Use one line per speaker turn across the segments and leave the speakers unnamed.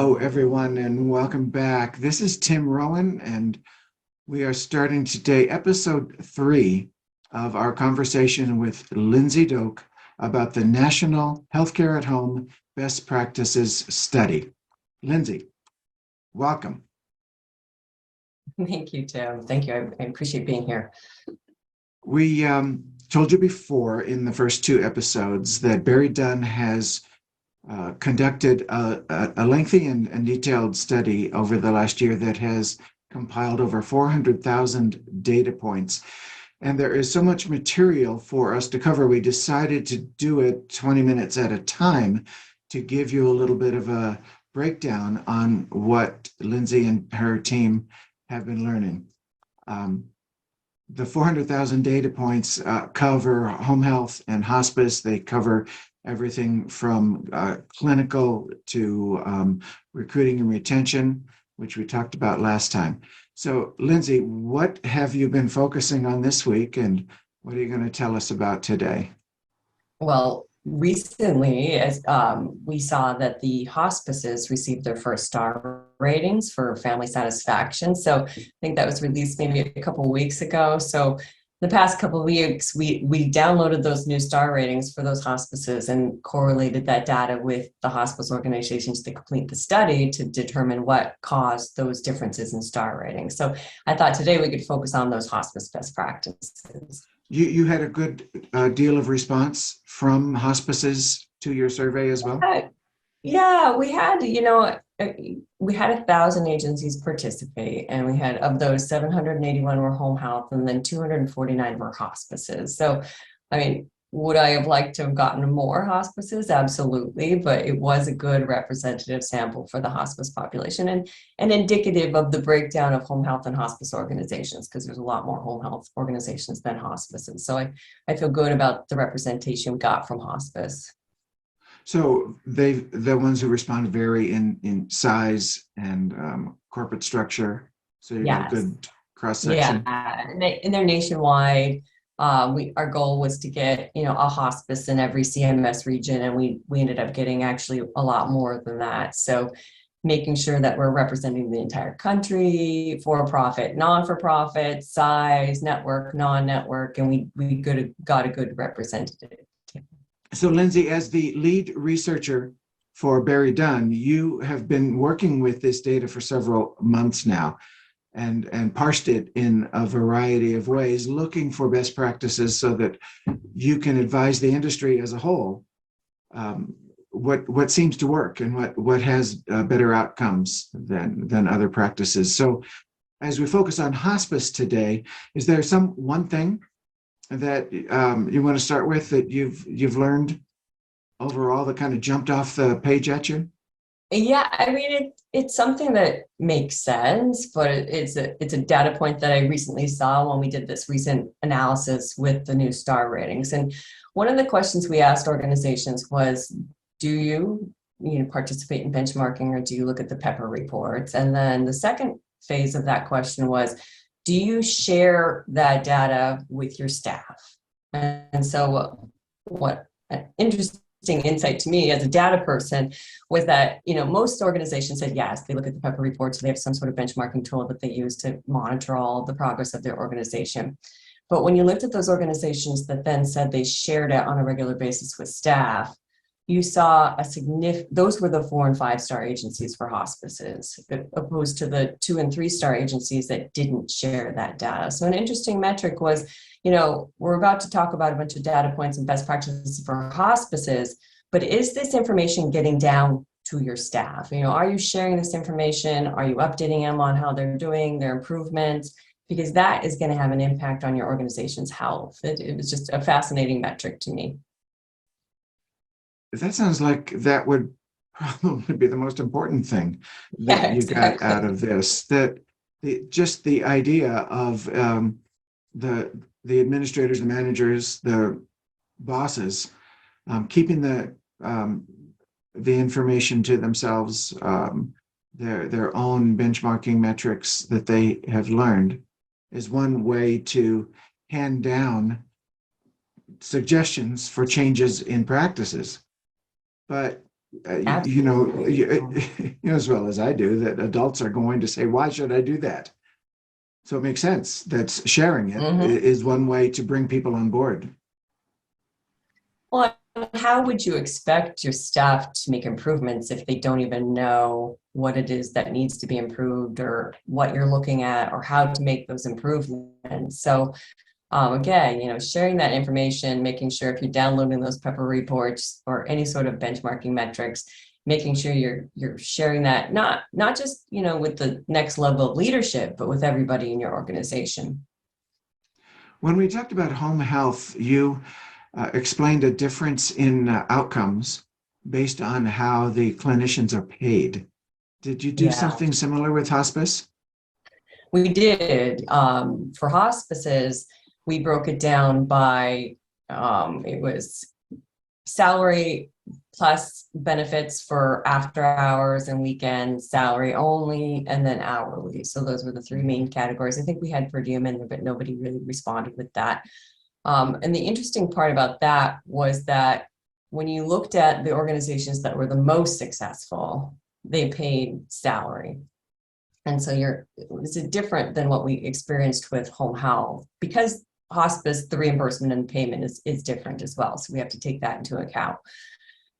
Hello, everyone, and welcome back. This is Tim Rowan, and we are starting today episode 3 of our conversation with Lindsay Doak about the National Healthcare at Home Best Practices Study. Lindsay, welcome.
Thank you, Tim. Thank you. I appreciate being here.
We told you before in the first 2 episodes that BerryDunn has conducted a lengthy and detailed study over the last year that has compiled over 400,000 data points. And there is so much material for us to cover, we decided to do it 20 minutes at a time to give you a little bit of a breakdown on what Lindsay and her team have been learning. The 400,000 data points cover home health and hospice. They cover everything from clinical to recruiting and retention, which we talked about last time. So, Lindsay, what have you been focusing on this week, and what are you going to tell us about today?
Well, recently, as we saw that the hospices received their first star ratings for family satisfaction. So I think that was released maybe a couple of weeks ago. So the past couple of weeks, we downloaded those new star ratings for those hospices and correlated that data with the hospice organizations to complete the study to determine what caused those differences in star ratings. So I thought today we could focus on those hospice best practices.
You had a good deal of response from hospices to your survey as well?
Yeah, we had 1,000 agencies participate, and we had, of those, 781 were home health, and then 249 were hospices. So, I mean, would I have liked to have gotten more hospices? Absolutely, but it was a good representative sample for the hospice population and indicative of the breakdown of home health and hospice organizations, because there's a lot more home health organizations than hospices. So I feel good about the representation we got from hospice.
So the ones who responded vary in size and corporate structure. So you got a good cross section.
Yeah, and they're nationwide. Our goal was to get a hospice in every CMS region, and we ended up getting actually a lot more than that. So making sure that we're representing the entire country, for-profit, non-for-profit, size, network, non-network, and we got a good representative.
So Lindsay, as the lead researcher for BerryDunn, you have been working with this data for several months now and parsed it in a variety of ways, looking for best practices so that you can advise the industry as a whole what seems to work and what has better outcomes than other practices. So as we focus on hospice today, is there one thing that you want to start with that you've learned overall that kind of jumped off the page at you?
Yeah, I mean, it's something that makes sense, but it's a data point that I recently saw when we did this recent analysis with the new star ratings. And one of the questions we asked organizations was, do you participate in benchmarking, or do you look at the Pepper reports? And then the second phase of that question was, do you share that data with your staff? And so what an interesting insight to me as a data person was that, most organizations said yes, they look at the Pepper reports, so they have some sort of benchmarking tool that they use to monitor all the progress of their organization. But when you looked at those organizations that then said they shared it on a regular basis with staff, you saw those were the 4- and 5-star agencies for hospices, opposed to the 2- and 3-star agencies that didn't share that data. So an interesting metric was, we're about to talk about a bunch of data points and best practices for hospices, but is this information getting down to your staff? Are you sharing this information? Are you updating them on how they're doing, their improvements? Because that is going to have an impact on your organization's health. It was just a fascinating metric to me.
That sounds like that would probably be the most important thing that you got out of this. That just the idea of the administrators, the managers, the bosses, keeping the information to themselves, their own benchmarking metrics that they have learned, is one way to hand down suggestions for changes in practices. But You know as well as I do that adults are going to say, why should I do that? So it makes sense that sharing it is one way to bring people on board.
Well, how would you expect your staff to make improvements if they don't even know what it is that needs to be improved or what you're looking at or how to make those improvements? So again, sharing that information, making sure if you're downloading those PEPR reports or any sort of benchmarking metrics, making sure you're sharing that not just with the next level of leadership, but with everybody in your organization.
When we talked about home health, you explained a difference in outcomes based on how the clinicians are paid. Did you do something similar with hospice?
We did. For hospices, we broke it down by it was salary plus benefits for after hours and weekends, salary only, and then hourly. So those were the three main categories. I think we had per diem in there, but nobody really responded with that. And the interesting part about that was that when you looked at the organizations that were the most successful, they paid salary. And so it's different than what we experienced with home health, because hospice, the reimbursement and payment is different as well. So we have to take that into account.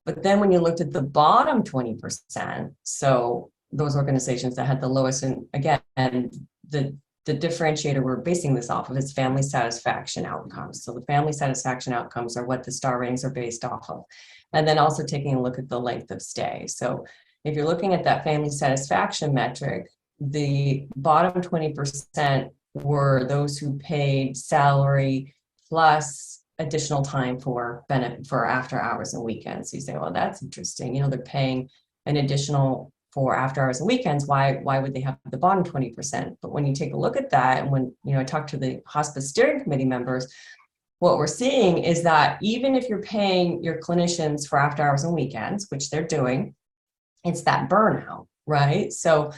But then when you looked at the bottom 20%, so those organizations that had the lowest, and again, the differentiator we're basing this off of is family satisfaction outcomes. So the family satisfaction outcomes are what the star ratings are based off of. And then also taking a look at the length of stay. So if you're looking at that family satisfaction metric, the bottom 20% were those who paid salary plus additional time for benefit for after hours and weekends. So you say, well, that's interesting. They're paying an additional for after hours and weekends. Why would they have the bottom 20%? But when you take a look at that, and when I talk to the hospice steering committee members, what we're seeing is that even if you're paying your clinicians for after hours and weekends, which they're doing, it's that burnout, right? So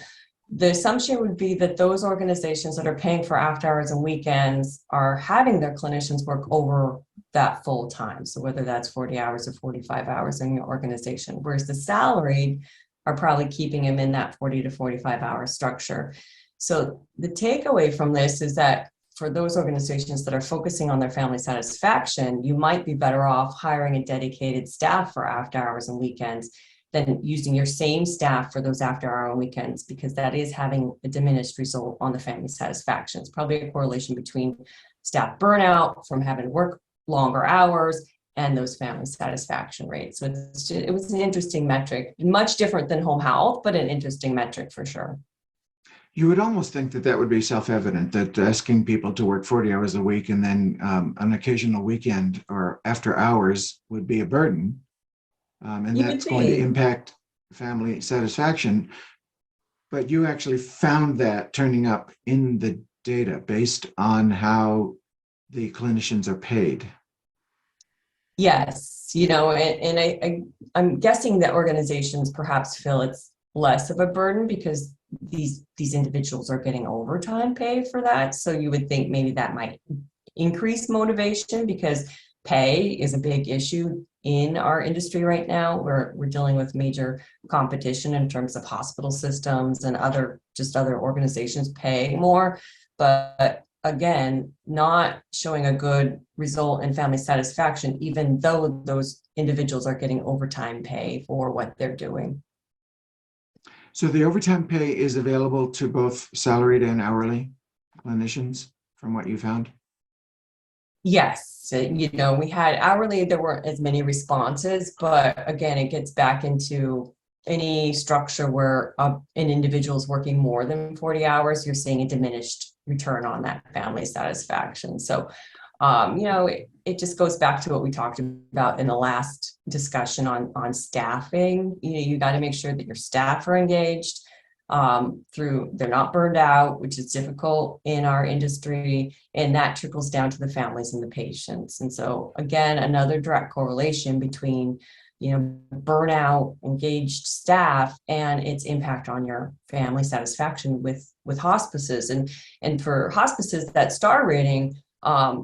the assumption would be that those organizations that are paying for after hours and weekends are having their clinicians work over that full time. So whether that's 40 hours or 45 hours in your organization, whereas the salaried are probably keeping them in that 40 to 45 hour structure. So the takeaway from this is that for those organizations that are focusing on their family satisfaction, you might be better off hiring a dedicated staff for after hours and weekends than using your same staff for those after hour and weekends, because that is having a diminished result on the family satisfaction. It's probably a correlation between staff burnout from having to work longer hours and those family satisfaction rates. So it was an interesting metric, much different than home health, but an interesting metric for sure.
You would almost think that would be self-evident, that asking people to work 40 hours a week and then an occasional weekend or after hours would be a burden. And that's going to impact family satisfaction. But you actually found that turning up in the data based on how the clinicians are paid.
Yes, and I'm guessing that organizations perhaps feel it's less of a burden because these individuals are getting overtime pay for that. So you would think maybe that might increase motivation, because pay is a big issue in our industry right now. We're dealing with major competition in terms of hospital systems and other organizations paying more. But again, not showing a good result in family satisfaction, even though those individuals are getting overtime pay for what they're doing.
So the overtime pay is available to both salaried and hourly clinicians, from what you found?
Yes, we had hourly, there weren't as many responses, but again, it gets back into any structure where an individual is working more than 40 hours, you're seeing a diminished return on that family satisfaction. So, it just goes back to what we talked about in the last discussion on staffing. You got to make sure that your staff are engaged. They're not burned out, which is difficult in our industry, and that trickles down to the families and the patients. And so again, another direct correlation between burnout, engaged staff, and its impact on your family satisfaction with hospices. And for hospices, that star rating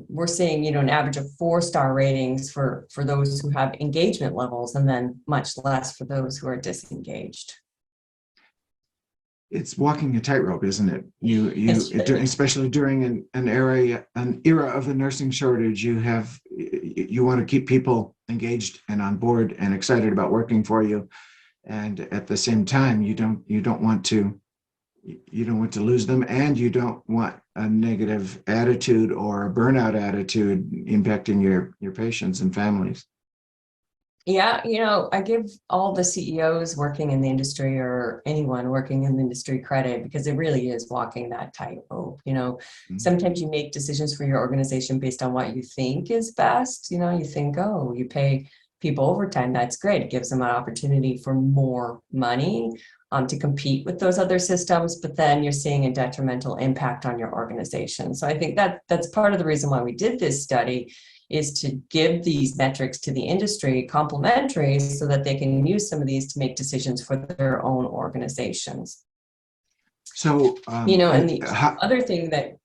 we're seeing, an average of 4-star ratings for those who have engagement levels, and then much less for those who are disengaged.
It's walking a tightrope, isn't it?
It's really-
Especially during an era of the nursing shortage, you want to keep people engaged and on board and excited about working for you, and at the same time, you don't want to lose them, and you don't want a negative attitude or a burnout attitude impacting your patients and families.
Yeah, I give all the CEOs working in the industry, or anyone working in the industry, credit, because it really is walking that tightrope. Sometimes you make decisions for your organization based on what you think is best. You think, oh, you pay people overtime, that's great. It gives them an opportunity for more money to compete with those other systems, but then you're seeing a detrimental impact on your organization. So I think that's part of the reason why we did this study, is to give these metrics to the industry complementary, so that they can use some of these to make decisions for their own organizations.
So,
and the other thing that,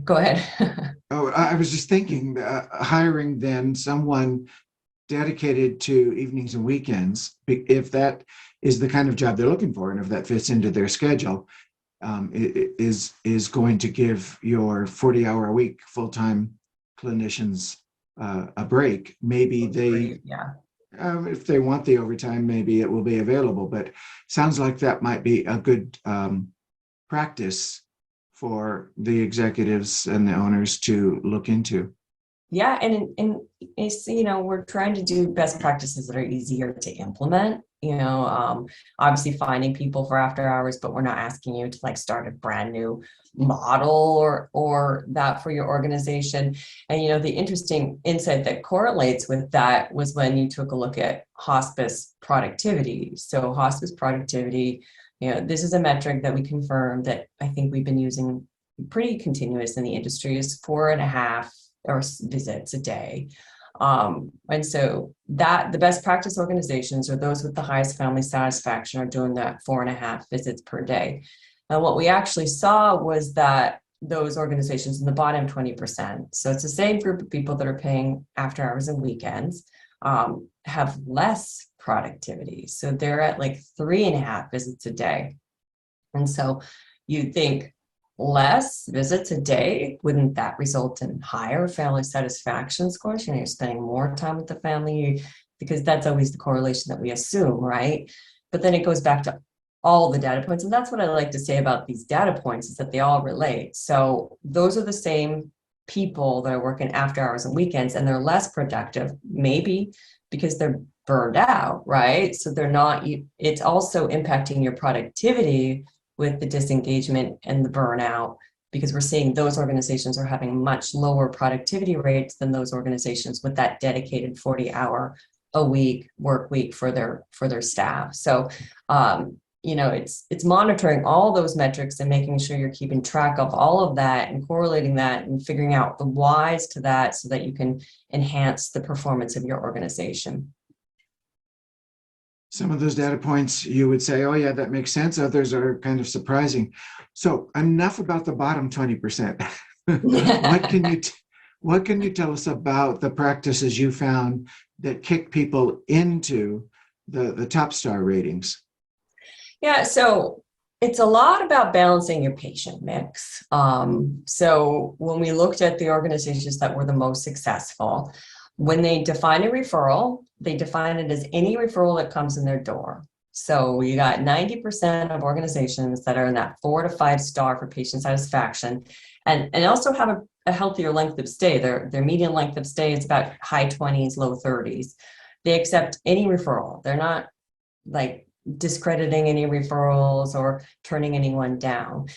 go ahead.
Oh, I was just thinking, hiring then someone dedicated to evenings and weekends, if that is the kind of job they're looking for, and if that fits into their schedule, is going to give your 40-hour-a-week full-time clinicians a break. Maybe if they want the overtime, maybe it will be available, but sounds like that might be a good practice for the executives and the owners to look into.
Yeah, and it's, we're trying to do best practices that are easier to implement. Obviously finding people for after hours, but we're not asking you to start a brand new model or that for your organization. And the interesting insight that correlates with that was when you took a look at hospice productivity. So hospice productivity, this is a metric that we confirmed that I think we've been using pretty continuous in the industry, is 4.5 or visits a day. And so that the best practice organizations, or those with the highest family satisfaction, are doing that 4.5 visits per day. And what we actually saw was that those organizations in the bottom 20%, so it's the same group of people that are paying after hours and weekends, have less productivity. So they're at 3.5 visits a day. And so you think, less visits a day, wouldn't that result in higher family satisfaction scores? You're spending more time with the family, because that's always the correlation that we assume, right? But then it goes back to all the data points. And that's what I like to say about these data points, is that they all relate. So those are the same people that are working after hours and weekends, and they're less productive, maybe because they're burned out, right? So they're not, it's also impacting your productivity with the disengagement and the burnout, because we're seeing those organizations are having much lower productivity rates than those organizations with that dedicated 40-hour-a-week work week for their staff. So, it's monitoring all those metrics and making sure you're keeping track of all of that and correlating that and figuring out the whys to that, so that you can enhance the performance of your organization.
Some of those data points you would say, oh yeah, that makes sense. Others are kind of surprising. So enough about the bottom 20%. What can you tell us about the practices you found that kick people into the top star ratings?
Yeah, so it's a lot about balancing your patient mix. So when we looked at the organizations that were the most successful, when they define a referral, they define it as any referral that comes in their door. So you got 90% of organizations that are in that 4 to 5 star for patient satisfaction, and also have a healthier length of stay. Their median length of stay is about high 20s, low 30s. They accept any referral. They're not discrediting any referrals or turning anyone down.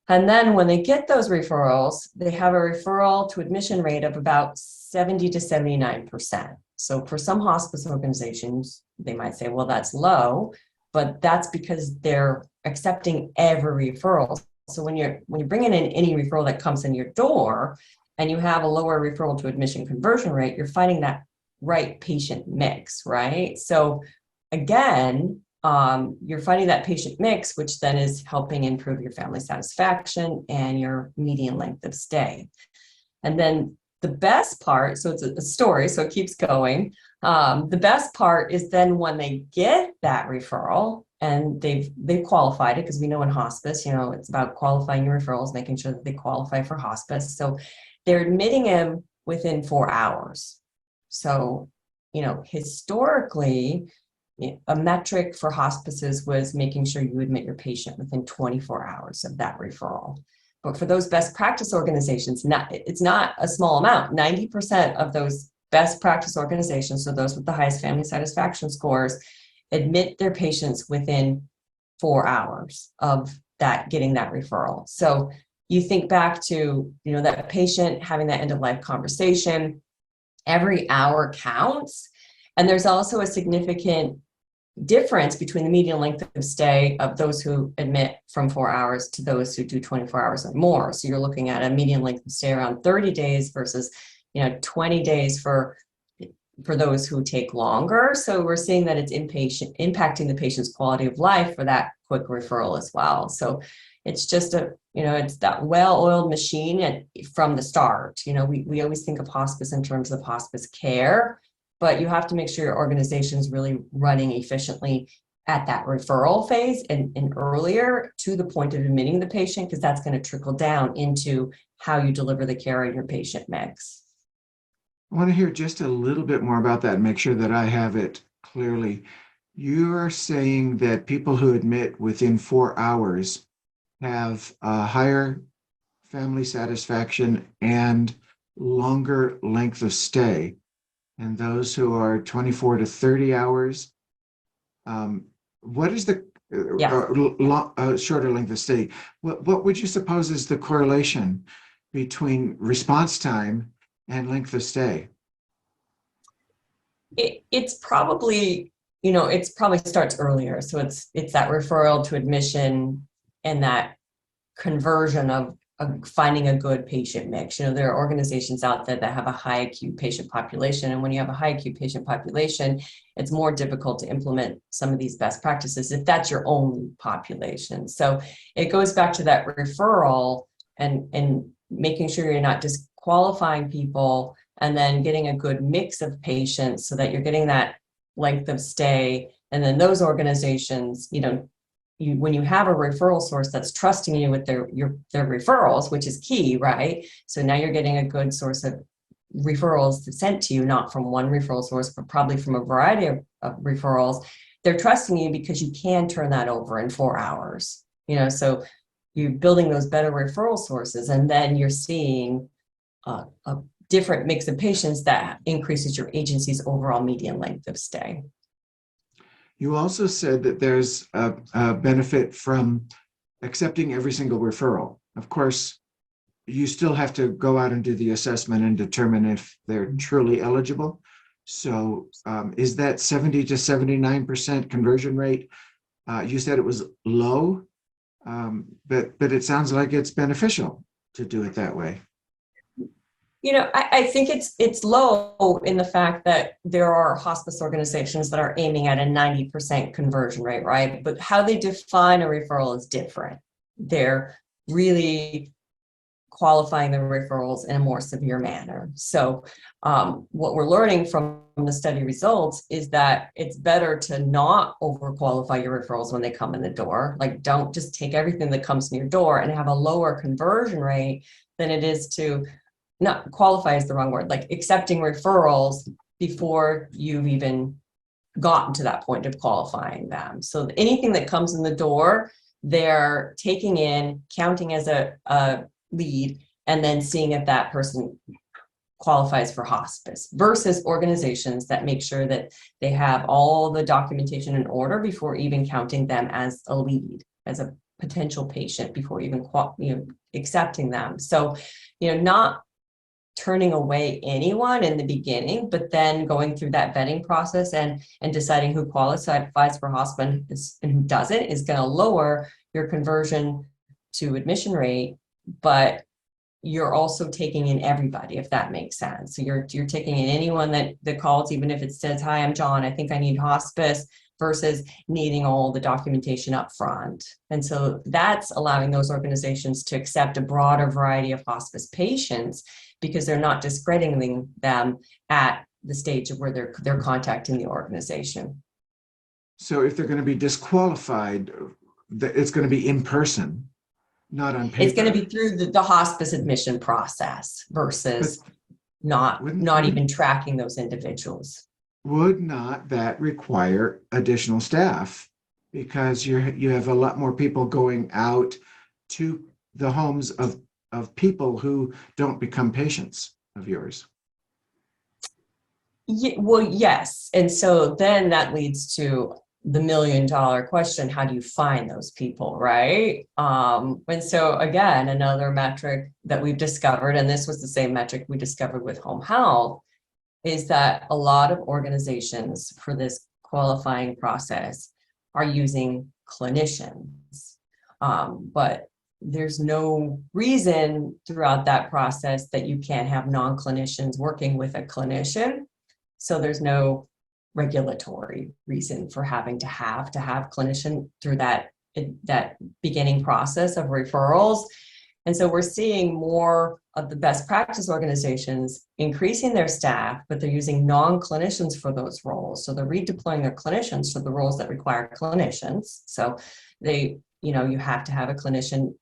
And then when they get those referrals, they have a referral to admission rate of about 70 to 79%. So for some hospice organizations, they might say, well, that's low, but that's because they're accepting every referral. So when you're bringing in any referral that comes in your door, and you have a lower referral to admission conversion rate, you're finding that right patient mix, right? So again, you're finding that patient mix, which then is helping improve your family satisfaction and your median length of stay. And then the best part, so it's a story, so it keeps going. The best part is then when they get that referral and they've qualified it, because we know in hospice, it's about qualifying your referrals, making sure that they qualify for hospice. So they're admitting him within 4 hours. So, historically, a metric for hospices was making sure you admit your patient within 24 hours of that referral. But for those best practice organizations, it's not a small amount. 90% of those best practice organizations, so those with the highest family satisfaction scores, admit their patients within 4 hours of that, getting that referral. So you think back to, that patient having that end of life conversation, every hour counts. And there's also a significant difference between the median length of stay of those who admit from 4 hours to those who do 24 hours or more. So you're looking at a median length of stay around 30 days versus 20 days for those who take longer. So we're seeing that it's impacting the patient's quality of life for that quick referral as well. So it's just it's that well-oiled machine, and from the start, we always think of hospice in terms of hospice care, but you have to make sure your organization is really running efficiently at that referral phase and earlier, to the point of admitting the patient, because that's going to trickle down into how you deliver the care in your patient mix.
I want to hear just a little bit more about that and make sure that I have it clearly. You are saying that people who admit within 4 hours have a higher family satisfaction and longer length of stay, and those who are 24 to 30 hours, what is the shorter length of stay? What would you suppose is the correlation between response time and length of stay?
It's probably, starts earlier. So it's that referral to admission and that conversion of finding a good patient mix. There are organizations out there that have a high acute patient population. And when you have a high acute patient population, it's more difficult to implement some of these best practices if that's your only population. So it goes back to that referral and making sure you're not disqualifying people, and then getting a good mix of patients so that you're getting that length of stay. And then those organizations, when you have a referral source that's trusting you with their referrals, which is key, right? So now you're getting a good source of referrals sent to you, not from one referral source, but probably from a variety of referrals. They're trusting you because you can turn that over in 4 hours. So you're building those better referral sources, and then you're seeing a different mix of patients that increases your agency's overall median length of stay.
You also said that there's a benefit from accepting every single referral. Of course, you still have to go out and do the assessment and determine if they're truly eligible. So is that 70 to 79% conversion rate? You said it was low, but it sounds like it's beneficial to do it that way.
I think it's low in the fact that there are hospice organizations that are aiming at a 90% conversion rate, right? But how they define a referral is different. They're really qualifying the referrals in a more severe manner. So what we're learning from the study results is that it's better to not overqualify your referrals when they come in the door. Like, don't just take everything that comes in your door and have a lower conversion rate than it is to not qualify is the wrong word, like accepting referrals before you've even gotten to that point of qualifying them. So anything that comes in the door, they're taking in, counting as a lead, and then seeing if that person qualifies for hospice, versus organizations that make sure that they have all the documentation in order before even counting them as a lead, as a potential patient, before even accepting them. So, not turning away anyone in the beginning, but then going through that vetting process and deciding who qualifies for hospice and who doesn't is going to lower your conversion to admission rate, but you're also taking in everybody, if that makes sense. So you're taking in anyone that calls, even if it says, "Hi, I'm John, I think I need hospice," versus needing all the documentation up front. And so that's allowing those organizations to accept a broader variety of hospice patients, because they're not discrediting them at the stage of where they're contacting the organization.
So if they're going to be disqualified, it's going to be in person, not on paper.
It's going to be through the hospice admission process versus not even tracking those individuals.
Would not that require additional staff? Because you have a lot more people going out to the homes of people who don't become patients of yours.
Yeah, well, yes. And so then that leads to the $1 million question: how do you find those people, right? And so again, another metric that we've discovered, and this was the same metric we discovered with home health, is that a lot of organizations for this qualifying process are using clinicians. But there's no reason throughout that process that you can't have non-clinicians working with a clinician. So there's no regulatory reason for having to have clinician through that beginning process of referrals. And so we're seeing more of the best practice organizations increasing their staff, but they're using non-clinicians for those roles. So they're redeploying their clinicians for the roles that require clinicians. So you have to have a clinician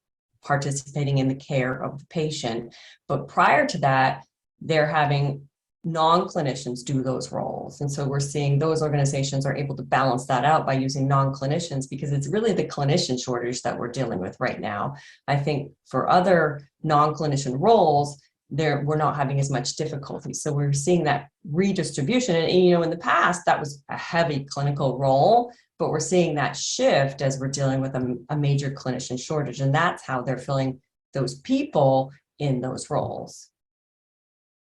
participating in the care of the patient. But prior to that, they're having non-clinicians do those roles. And so we're seeing those organizations are able to balance that out by using non-clinicians, because it's really the clinician shortage that we're dealing with right now. I think for other non-clinician roles, we're not having as much difficulty. So we're seeing that redistribution. And in the past, that was a heavy clinical role, but we're seeing that shift as we're dealing with a major clinician shortage. And that's how they're filling those people in those roles.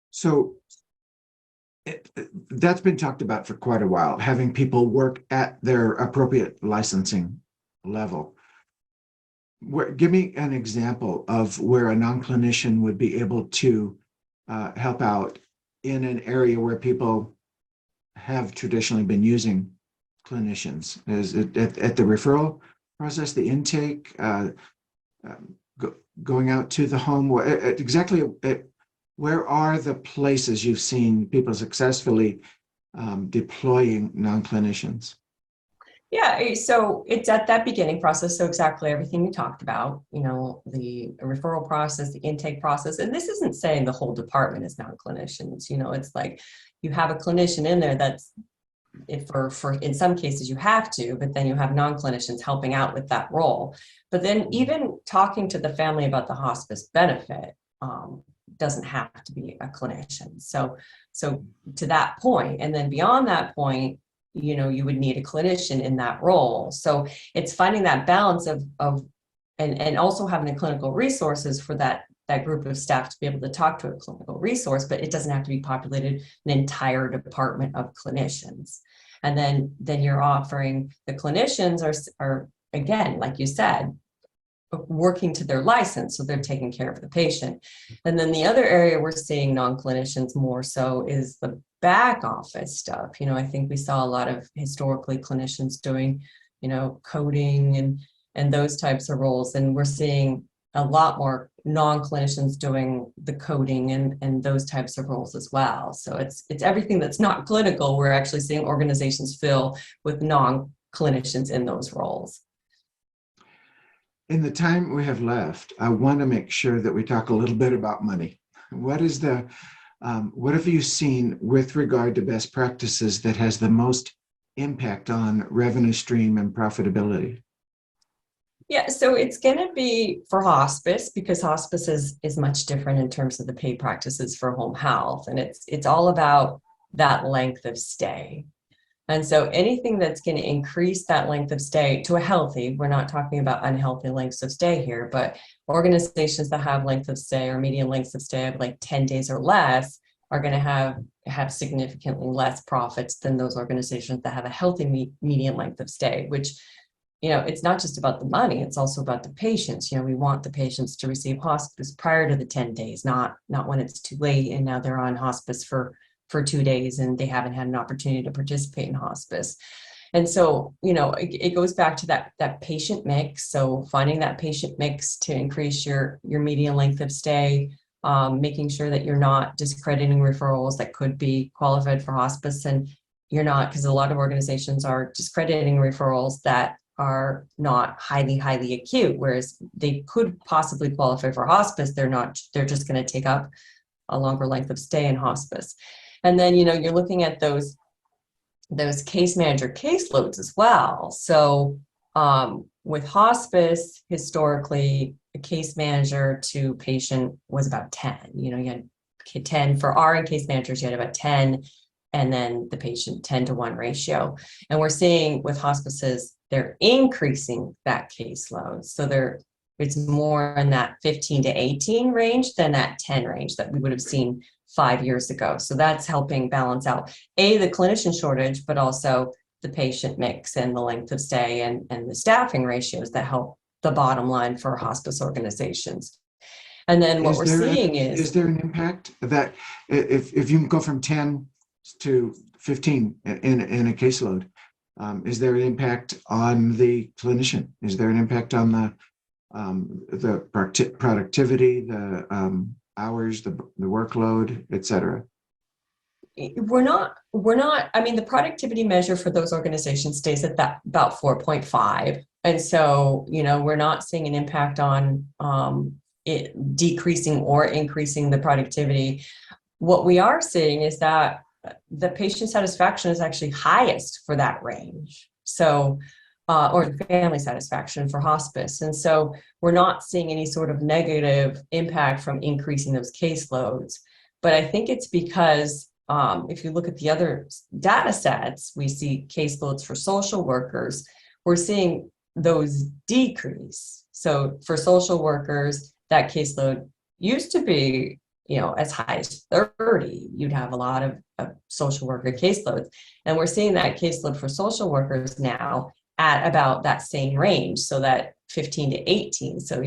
So that's been talked about for quite a while, having people work at their appropriate licensing level. Give me an example of where a non-clinician would be able to help out in an area where people have traditionally been using clinicians. Is it at the referral process, the intake, going out to the home? Where are the places you've seen people successfully deploying non-clinicians?
Yeah, so it's at that beginning process. So exactly everything you talked about, the referral process, the intake process. And this isn't saying the whole department is non-clinicians. It's like you have a clinician in there that's, for in some cases you have to, but then you have non-clinicians helping out with that role. But then even talking to the family about the hospice benefit, doesn't have to be a clinician. So to that point, and then beyond that point, you would need a clinician in that role. So it's finding that balance of and also having the clinical resources for that group of staff to be able to talk to a clinical resource, but it doesn't have to be populated an entire department of clinicians. And then you're offering the clinicians are again, like you said, working to their license, so they're taking care of the patient. And then the other area we're seeing non-clinicians more so is the back office stuff. I think we saw a lot of historically clinicians doing, coding and those types of roles, and we're seeing a lot more non-clinicians doing the coding and those types of roles as well. So it's everything that's not clinical. We're actually seeing organizations fill with non-clinicians in those roles.
In the time we have left, I want to make sure that we talk a little bit about money. What have you seen with regard to best practices that has the most impact on revenue stream and profitability?
Yeah, so it's going to be for hospice, because hospice is much different in terms of the pay practices for home health. And it's all about that length of stay. And so anything that's going to increase that length of stay to a healthy, we're not talking about unhealthy lengths of stay here, but organizations that have length of stay or median lengths of stay of like 10 days or less are going to have significantly less profits than those organizations that have a healthy median length of stay, which, it's not just about the money, it's also about the patients. We want the patients to receive hospice prior to the 10 days, not when it's too late and now they're on hospice for 2 days and they haven't had an opportunity to participate in hospice. And so, it goes back to that patient mix. So finding that patient mix to increase your median length of stay, making sure that you're not discrediting referrals that could be qualified for hospice, and you're not, because a lot of organizations are discrediting referrals that are not highly acute, whereas they could possibly qualify for hospice. They're not, they're just going to take up a longer length of stay in hospice. And then, you're looking at those case manager caseloads as well. So with hospice, historically, a case manager to patient was about 10. You had 10 for RN case managers, you had about 10, and then the patient 10-to-1 ratio. And we're seeing with hospices, they're increasing that caseload. So it's more in that 15 to 18 range than that 10 range that we would have seen 5 years ago. So that's helping balance out the clinician shortage, but also the patient mix and the length of stay and the staffing ratios that help the bottom line for hospice organizations. And then what we're seeing
is there an impact that if you go from 10 to 15 in a caseload, is there an impact on the clinician? Is there an impact on the productivity, the hours, the workload, et cetera?
We're not, I mean, the productivity measure for those organizations stays at that about 4.5. And so, we're not seeing an impact on it decreasing or increasing the productivity. What we are seeing is that the patient satisfaction is actually highest for that range. So, or family satisfaction for hospice. And so we're not seeing any sort of negative impact from increasing those caseloads. But I think it's because if you look at the other data sets, we see caseloads for social workers, we're seeing those decrease. So for social workers, that caseload used to be, as high as 30. You'd have a lot of social worker caseloads. And we're seeing that caseload for social workers now at about that same range, so that 15 to 18. So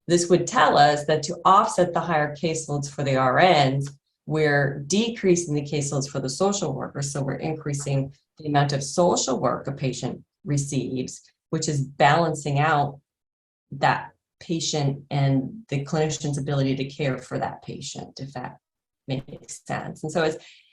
this would tell us that to offset the higher caseloads for the RNs, we're decreasing the caseloads for the social workers. So we're increasing the amount of social work a patient receives, which is balancing out that patient and the clinician's ability to care for that patient, if that makes sense. And so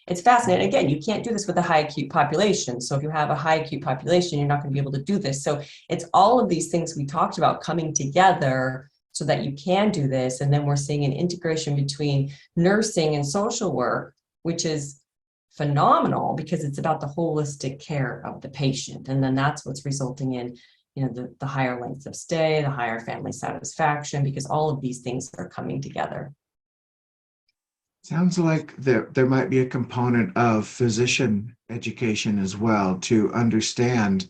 it's fascinating. Again, you can't do this with a high acute population. So if you have a high acute population, you're not going to be able to do this. So it's all of these things we talked about coming together so that you can do this. And then we're seeing an integration between nursing and social work, which is phenomenal because it's about the holistic care of the patient. And then that's what's resulting in, the higher lengths of stay, the higher family satisfaction, because all of these things are coming together.
Sounds like there might be a component of physician education as well, to understand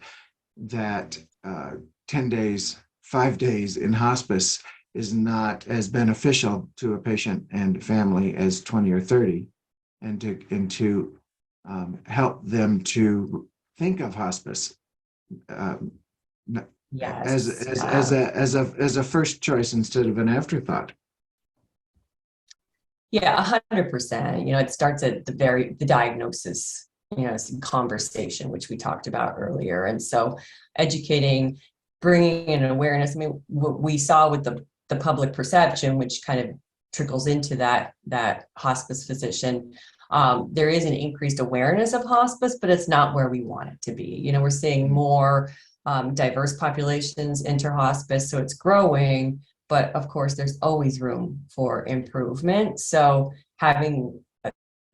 that 10 days, 5 days in hospice is not as beneficial to a patient and family as 20 or 30, and to help them to think of hospice
Yes.
as a first choice instead of an afterthought.
Yeah, 100%. It starts at the diagnosis, conversation, which we talked about earlier. And so educating, bringing in awareness. I mean, what we saw with the public perception, which kind of trickles into that hospice physician, there is an increased awareness of hospice, but it's not where we want it to be. We're seeing more diverse populations enter hospice, so it's growing. But of course, there's always room for improvement. So having,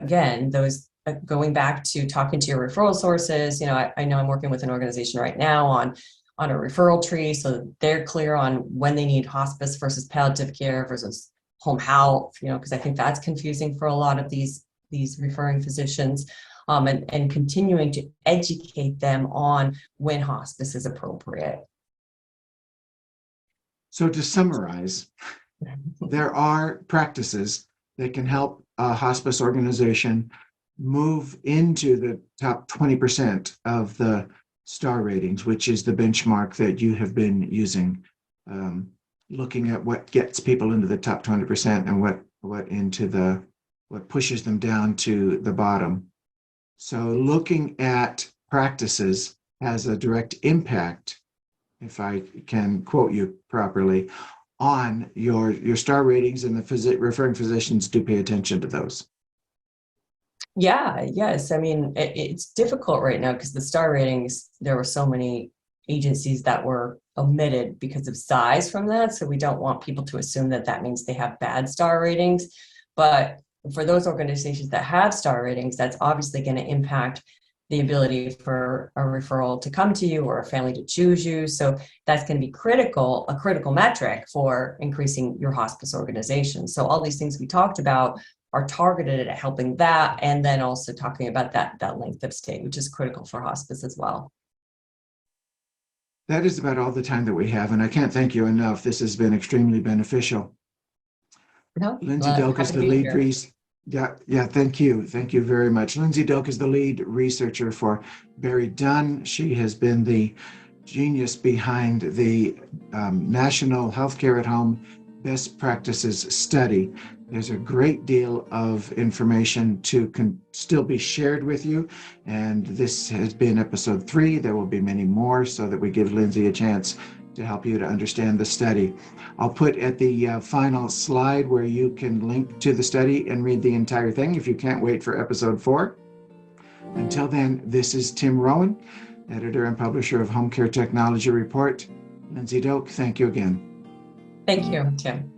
again, those going back to talking to your referral sources, I know I'm working with an organization right now on a referral tree, so they're clear on when they need hospice versus palliative care versus home health, because I think that's confusing for a lot of these referring physicians, and continuing to educate them on when hospice is appropriate.
So to summarize, there are practices that can help a hospice organization move into the top 20% of the star ratings, which is the benchmark that you have been using, looking at what gets people into the top 20% and what pushes them down to the bottom. So looking at practices has a direct impact, if I can quote you properly, on your star ratings, and the referring physicians do pay attention to those.
Yeah, yes. I mean, it's difficult right now because the star ratings, there were so many agencies that were omitted because of size from that. So we don't want people to assume that that means they have bad star ratings. But for those organizations that have star ratings, that's obviously going to impact the ability for a referral to come to you or a family to choose you. So that's going to be a critical metric for increasing your hospice organization. So all these things we talked about are targeted at helping that, and then also talking about that length of stay, which is critical for hospice as well.
That is about all the time that we have, and I can't thank you enough. This has been extremely beneficial.
No,
Lindsay Doak is
happy to
the
be
lead
here.
Yeah, thank you. Thank you very much. Lindsay Doak is the lead researcher for BerryDunn. She has been the genius behind the National Healthcare at Home Best Practices Study. There's a great deal of information to still be shared with you. And this has been episode 3. There will be many more so that we give Lindsay a chance to help you to understand the study. I'll put at the final slide where you can link to the study and read the entire thing if you can't wait for episode 4. Until then, this is Tim Rowan, editor and publisher of Home Care Technology Report. Lindsay Doak, thank you again.
Thank you, Tim.